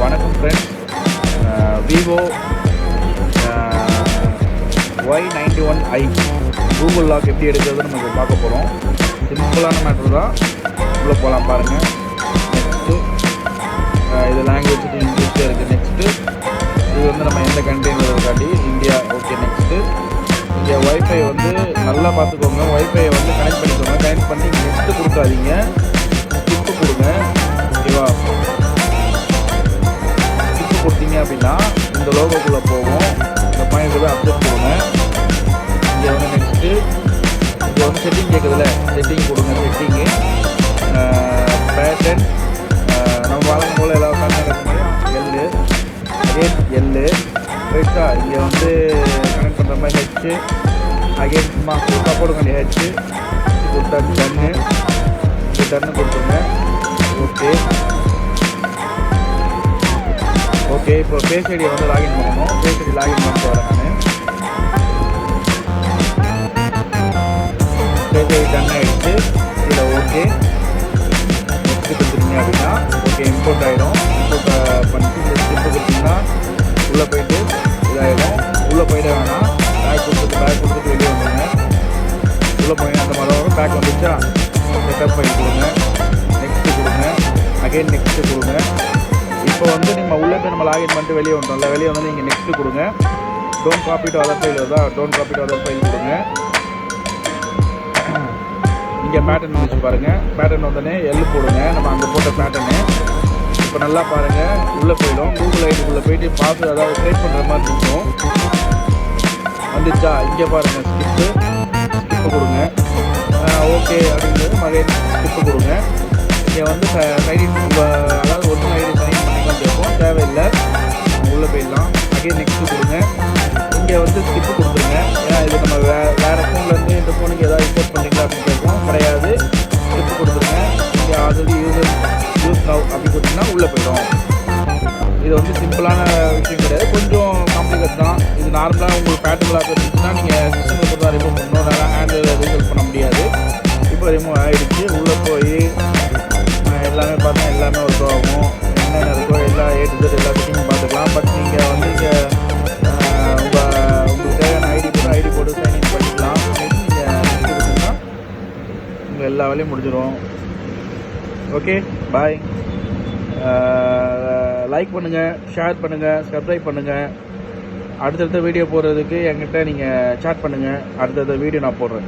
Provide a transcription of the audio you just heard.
வணக்கம் friends. Vivo Y91i Google lock எப்படி எடுக்கிறதுன்னு நம்ம பார்க்க போகிறோம். சிம்பிளான மேட்ரு தான். உள்ளே போகலாம் பாருங்கள். நெக்ஸ்ட்டு இது லாங்குவேஜ் இங்கிலீஷில் இருக்குது. நெக்ஸ்ட்டு இது வந்து நம்ம எந்த கண்ட்ரிங்கிறதுக்காண்டி இந்தியா. ஓகே. நெக்ஸ்ட்டு இங்கே ஒய்ஃபை வந்து நல்லா பார்த்துக்கோங்க. ஒய்ஃபையை வந்து கனெக்ட் பண்ணிக்கோங்க. கனெக்ட் பண்ணி நெக்ஸ்ட்டு கொடுக்காதீங்க, ஸ்கிப்பு கொடுங்க. ஓகேவா? ஸ்கிப்பு கொடுத்தீங்க அப்படின்னா இந்த லோகோக்குள்ளே போகும். இந்த பாயிண்ட் போய் அப்டேட் கொடுங்க. இங்கே வந்து நெக்ஸ்ட்டு இங்கே வந்து செட்டிங் கேட்குதுல்ல, செட்டிங் கொடுங்க. செட்டிங்கு பேட்டர்ன் நம்ம வழங்கும் போல் எல்லா பேட்டர்ன் எல்லு அகெயின் எல்லு ரைட்டா. இங்கே வந்து கனெக்ட் பண்ணுற மாதிரி ஹெச்சு அகெயின் சும்மா போடுங்க. ஹெச்சு கொடுத்தா டன்னு, இங்கே டன்னு கொடுத்துருங்க. Okay okay. இப்போ ஃபேஸ் ஐடியை வந்து லாகின் பண்ணணும். ஃபேஸ் ஐடி லாகின் பண்ணிட்டு வரேன் நான். ஃபேஸ் ஐடி டன் ஆகிடுச்சு. இதில் ஓகே நெக்ஸ்ட்டு கொடுத்துருங்க அப்படின்னா ஓகே இம்போர்ட் ஆகிடும். இம்போர்ட் பண்ணிட்டு இந்த ஸ்கிப்பு கொடுத்தீங்கன்னா உள்ளே போயிட்டு இதாகிடும். உள்ளே போயிட வேணாம். பேக் கொடுத்துட்டு வெளியே வந்துடுங்க. உள்ளே போய் அந்த மாதிரி வரும். பேக் வந்துச்சா செட்டப் பண்ணி கொடுங்க. நெக்ஸ்ட்டு கொடுங்க. அகெயின் நெக்ஸ்ட்டு கொடுங்க. இப்போ வந்து நம்ம உள்ளே போய் நம்ம லாகின் பண்ணிட்டு வெளியே வந்துட்டோம்ல, வெளியே வந்து நீங்கள் நெக்ஸ்ட்டு கொடுங்க. Don't copy to other file வருதா, don't copy to other file கொடுங்க. இங்கே பேட்டர்ன் வந்துச்சு பாருங்கள். பேட்டர்ன் வந்தோடனே எல்லு போடுங்க. நம்ம அங்கே போட்ட பேட்டர்னு இப்போ நல்லா பாருங்கள். உள்ளே போயிடும். கூகுள் ஐடிக்குள்ளே போயிட்டு பார்த்து அதாவது க்ரியேட் பண்ணுற மாதிரி இருக்கும். வந்துச்சா? இங்கே பாருங்கள் ஸ்கிப்பு கொடுங்க. ஓகே அப்படிங்கிறது மகன் ஸ்கிப்பு கொடுங்க. இங்கே வந்து சைன் அதாவது ஒரிஜினல் ஐடி சைன் பண்ணிக்கலாம் கேட்போம். தேவையில்லை, உள்ளே போயிடலாம். அகைன் நெக்ஸ்ட்டு கொடுங்க. இங்கே வந்து ஸ்கிப்பு கொடுத்துருங்க. ஏன்னா இது நம்ம வேறு ஃபோன்லேருந்து இந்த ஃபோனுக்கு ஏதாவது இம்போர்ட் பண்ணிக்கலாம் அப்படின்னு கேட்போம். கிடையாது, ஸ்கிப்பு கொடுத்துருங்க. இங்கே ஆல்ரெடி யூஸ் நவ் அப்படி கொடுத்தீங்கன்னா உள்ளே போயிடும். இது வந்து சிம்பிளான விஷயம் கிடையாது, கொஞ்சம் காம்ப்ளிகேட் தான். இது நார்மலாக உங்களுக்கு பேட்டர்லாக இருந்துச்சுன்னா நீங்கள் சிஸ்டமில் கொடுத்தா ரிமூவ் பண்ணணும். அதனால் ஹேண்டில் ரிசல்ட் பண்ண முடியாது. இப்போ ரிமூவ் ஆகிடுச்சு. உள்ளே போய் எல்லாமே பார்த்தா எல்லாமே ஒர்க் ஆகும். என்னென்ன இருக்கோ எல்லா ஏட்டு எல்லா செட்டிங்கும் பார்த்துக்கலாம். பட் நீங்கள் வந்து இங்கே உங்களுக்கு தேவையான ஐடி போட்டு சைன்இன் பண்ணிக்கலாம். நீங்கள் கொடுத்தீங்கன்னா உங்கள் எல்லா வேலையும் முடிஞ்சிடும். ஓகே, பாய். லைக் பண்ணுங்கள், ஷேர் பண்ணுங்கள், சப்ஸ்கிரைப் பண்ணுங்கள். அடுத்தடுத்த வீடியோ போடுறதுக்கு என்கிட்ட நீங்கள் சேட் பண்ணுங்கள். அடுத்தடுத்த வீடியோ நான் போடுறேன்.